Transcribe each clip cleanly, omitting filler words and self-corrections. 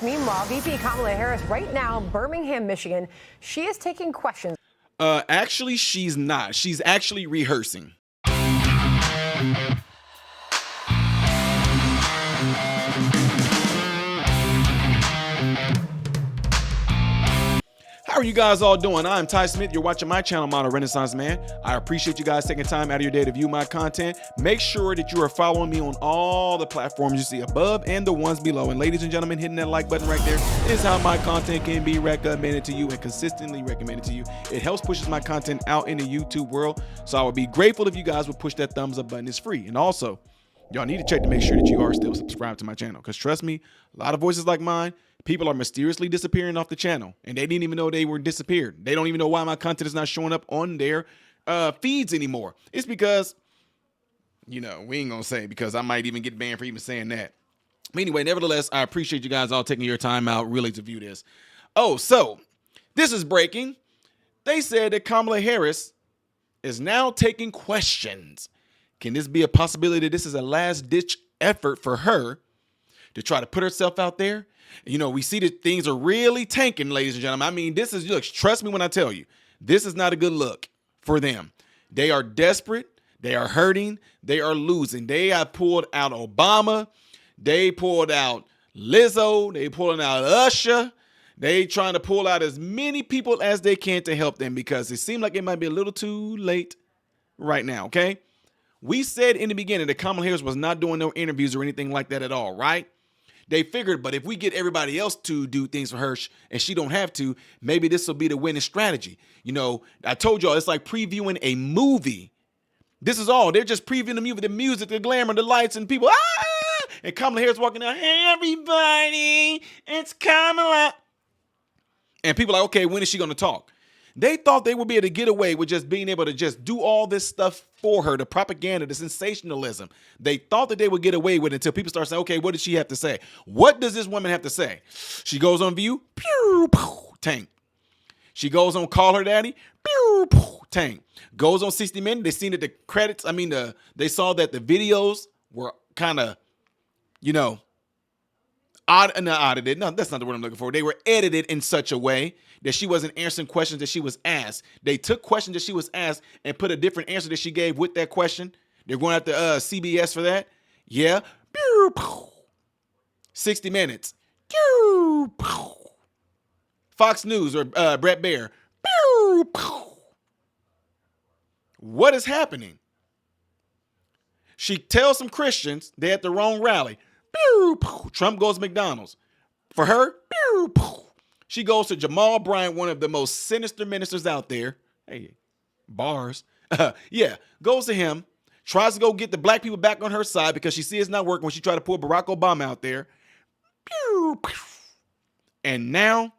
Meanwhile, VP Kamala Harris right now in Birmingham, Michigan, she is taking questions. Actually, she's not. She's actually rehearsing. How are you guys all doing? I'm Ty Smith. You're watching my channel, Model Renaissance Man. I appreciate you guys taking time out of your day to view my content. Make sure that you are following me on all the platforms you see above and the ones below. And ladies and gentlemen, hitting that like button right there is how my content can be recommended to you and consistently recommended to you. It helps pushes my content out in the YouTube world. So I would be grateful if you guys would push that thumbs up button. It's free. And also, y'all need to check to make sure that you are still subscribed to my channel. Because trust me, a lot of voices like mine, people are mysteriously disappearing off the channel, and they didn't even know they were disappeared. They don't even know why my content is not showing up on their feeds anymore. It's because, you know, we ain't gonna say, because I might even get banned for even saying that. But anyway, nevertheless, I appreciate you guys all taking your time out really to view this. Oh, so this is breaking. They said that Kamala Harris is now taking questions. Can this be a possibility that this is a last-ditch effort for her to try to put herself out there? You know, we see that things are really tanking, ladies and gentlemen. I mean, this is, look, trust me when I tell you, this is not a good look for them. They are desperate. They are hurting. They are losing. They have pulled out Obama. They pulled out Lizzo. They pulling out Usher. They trying to pull out as many people as they can to help them because it seemed like it might be a little too late right now, okay? We said in the beginning that Kamala Harris was not doing no interviews or anything like that at all, right? They figured, but if we get everybody else to do things for her and she don't have to, maybe this will be the winning strategy. You know, I told y'all it's like previewing a movie. This is all. They're just previewing the movie, the music, the glamour, the lights, and people, ah! And Kamala Harris walking out, hey, everybody, it's Kamala. And people are like, okay, when is she going to talk? They thought they would be able to get away with just being able to just do all this stuff for her, the propaganda, the sensationalism. They thought that they would get away with it until people start saying, okay, what does she have to say? What does this woman have to say? She goes on View, pew, pew, tank. She goes on Call Her Daddy, pew, pew, tank. Goes on 60 Minutes. They seen that the credits, they saw that the videos were kind of, you know, audited. No, that's not the word I'm looking for. They were edited in such a way that she wasn't answering questions that she was asked. They took questions that she was asked and put a different answer that she gave with that question. They're going after CBS for that. Yeah. 60 Minutes. Fox News or Brett Baer. What is happening? She tells some Christians they at the wrong rally. Trump goes to McDonald's. For her, she goes to Jamal Bryant, one of the most sinister ministers out there. Hey, bars. Yeah, goes to him, tries to go get the black people back on her side because she sees it's not working when she tried to pull Barack Obama out there. And now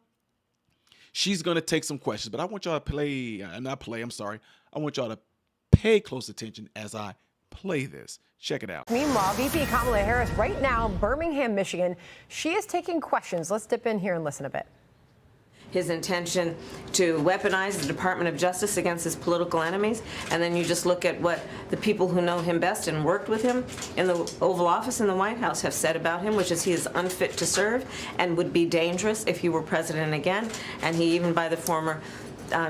she's going to take some questions. But I want y'all to I want y'all to pay close attention as I play this. Check it out. Meanwhile, VP Kamala Harris right now in Birmingham, Michigan, she is taking questions. Let's dip in here and listen a bit. His intention to weaponize the Department of Justice against his political enemies, and then you just look at what the people who know him best and worked with him in the Oval Office in the White House have said about him, which is he is unfit to serve and would be dangerous if he were president again. And he, even by the former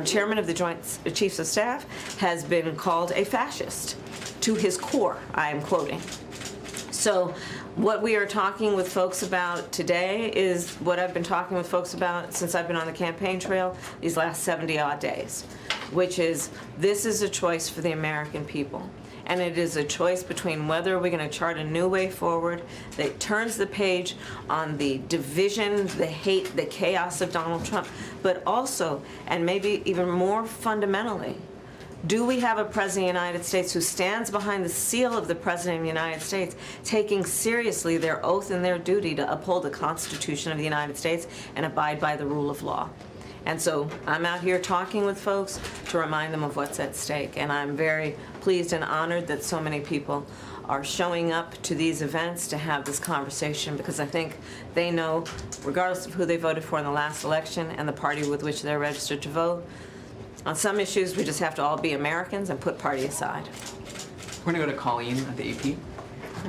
chairman of the Joint Chiefs of Staff, has been called a fascist to his core, I am quoting. So what we are talking with folks about today is what I've been talking with folks about since I've been on the campaign trail these last 70-odd days, which is this is a choice for the American people. And it is a choice between whether we're going to chart a new way forward that turns the page on the division, the hate, the chaos of Donald Trump, but also, and maybe even more fundamentally, do we have a president of the United States who stands behind the seal of the president of the United States, taking seriously their oath and their duty to uphold the Constitution of the United States and abide by the rule of law? And so I'm out here talking with folks to remind them of what's at stake. And I'm very pleased and honored that so many people are showing up to these events to have this conversation, because I think they know, regardless of who they voted for in the last election and the party with which they're registered to vote, on some issues we just have to all be Americans and put party aside. We're going to go to Colleen at the AP.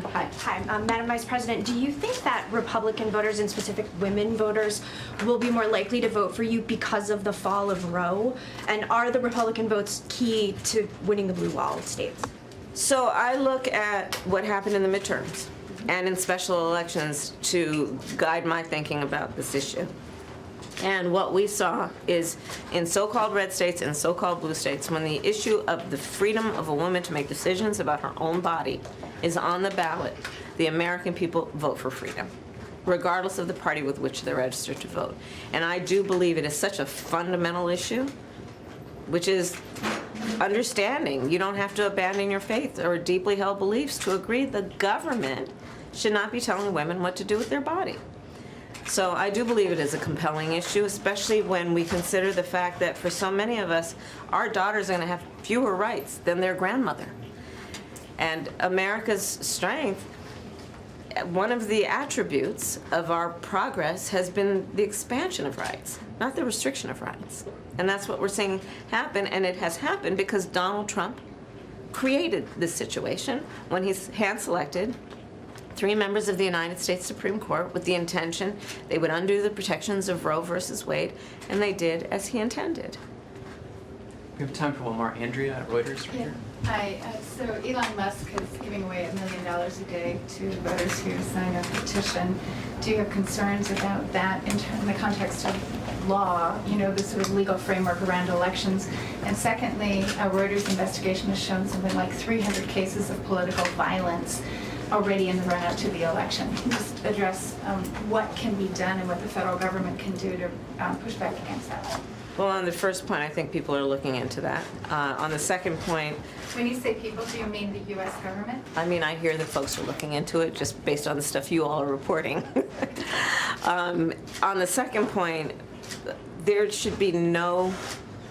Hi, Madam Vice President. Do you think that Republican voters, and specific women voters, will be more likely to vote for you because of the fall of Roe? And are the Republican votes key to winning the blue wall states? So I look at what happened in the midterms and in special elections to guide my thinking about this issue. And what we saw is in so-called red states and so-called blue states, when the issue of the freedom of a woman to make decisions about her own body is on the ballot, the American people vote for freedom, regardless of the party with which they're registered to vote. And I do believe it is such a fundamental issue, which is understanding you don't have to abandon your faith or deeply held beliefs to agree the government should not be telling women what to do with their body. So I do believe it is a compelling issue, especially when we consider the fact that for so many of us, our daughters are going to have fewer rights than their grandmother. And America's strength, one of the attributes of our progress has been the expansion of rights, not the restriction of rights. And that's what we're seeing happen, and it has happened because Donald Trump created this situation when he's hand-selected 3 members of the United States Supreme Court with the intention they would undo the protections of Roe versus Wade, and they did as he intended. We have time for one more. Andrea at Reuters right here. Hi. So Elon Musk is giving away $1 million a day to voters who sign a petition. Do you have concerns about that in the context of law, the sort of legal framework around elections? And secondly, a Reuters investigation has shown something like 300 cases of political violence already in the run-up to the election. Can you just address what can be done and what the federal government can do to push back against that? Well, on the first point, I think people are looking into that. On the second point, When you say people, do you mean the U.S. government? I mean, I hear that folks are looking into it just based on the stuff you all are reporting. On the second point, there should be no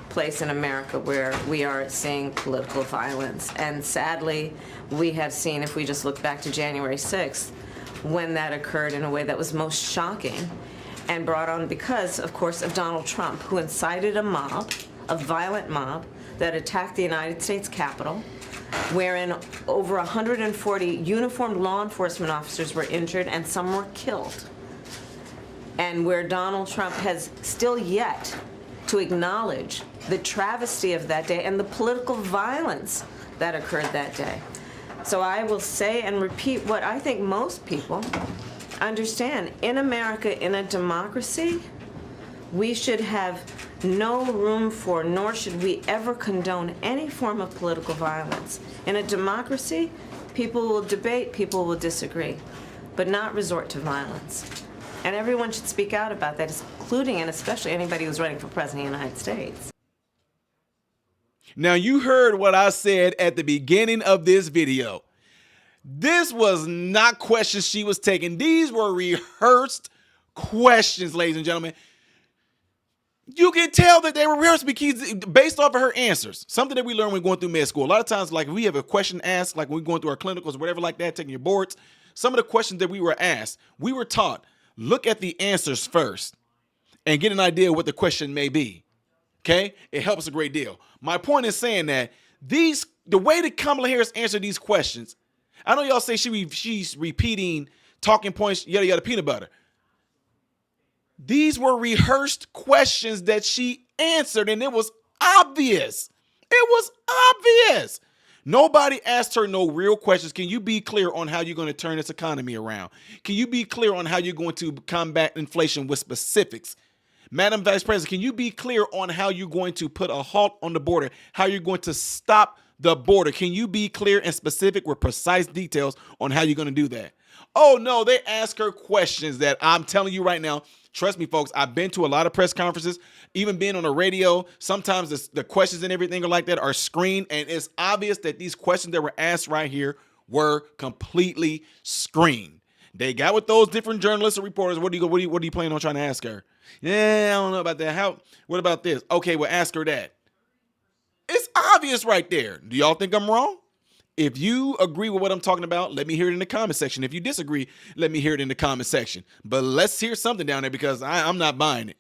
place in America where we are seeing political violence. And sadly, we have seen, if we just look back to January 6th, when that occurred in a way that was most shocking and brought on because, of course, of Donald Trump, who incited a mob, a violent mob, that attacked the United States Capitol, wherein over 140 uniformed law enforcement officers were injured and some were killed. And where Donald Trump has still yet to acknowledge the travesty of that day and the political violence that occurred that day. So I will say and repeat what I think most people understand. In America, in a democracy, we should have no room for, nor should we ever condone any form of political violence. In a democracy, people will debate, people will disagree, but not resort to violence. And everyone should speak out about that, including and especially anybody who's running for president of the United States. Now, you heard what I said at the beginning of this video. This was not questions she was taking. These were rehearsed questions, ladies and gentlemen. You can tell that they were rehearsed because based off of her answers. Something that we learn when going through med school. A lot of times, like, we have a question asked, like when we're going through our clinicals or whatever like that, taking your boards. Some of the questions that we were asked, we were taught, look at the answers first and get an idea of what the question may be. Okay? It helps a great deal. My point is saying that the way that Kamala Harris answered these questions, I know y'all say she's repeating talking points, yada, yada, peanut butter. These were rehearsed questions that she answered, and it was obvious. It was obvious. Nobody asked her no real questions. Can you be clear on how you're going to turn this economy around? Can you be clear on how you're going to combat inflation with specifics? Madam Vice President, can you be clear on how you're going to put a halt on the border, how you're going to stop the border? Can you be clear and specific with precise details on how you're going to do that? Oh, no, they ask her questions that I'm telling you right now. Trust me, folks, I've been to a lot of press conferences, even being on the radio. Sometimes the questions and everything like that are screened, and it's obvious that these questions that were asked right here were completely screened. They got with those different journalists and reporters. What are you planning on trying to ask her? Yeah, I don't know about that. What about this? Okay, well, ask her that. It's obvious right there. Do y'all think I'm wrong? If you agree with what I'm talking about, let me hear it in the comment section. If you disagree, let me hear it in the comment section. But let's hear something down there because I'm not buying it.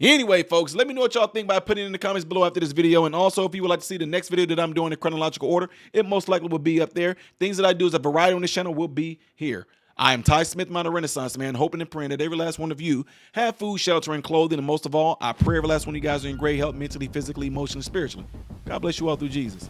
Anyway, folks, let me know what y'all think by putting it in the comments below after this video. And also, if you would like to see the next video that I'm doing in chronological order, it most likely will be up there. Things that I do as a variety on this channel will be here. I am Ty Smith, Modern Renaissance Man, hoping and praying that every last one of you have food, shelter, and clothing. And most of all, I pray every last one of you guys are in great health, mentally, physically, emotionally, spiritually. God bless you all through Jesus.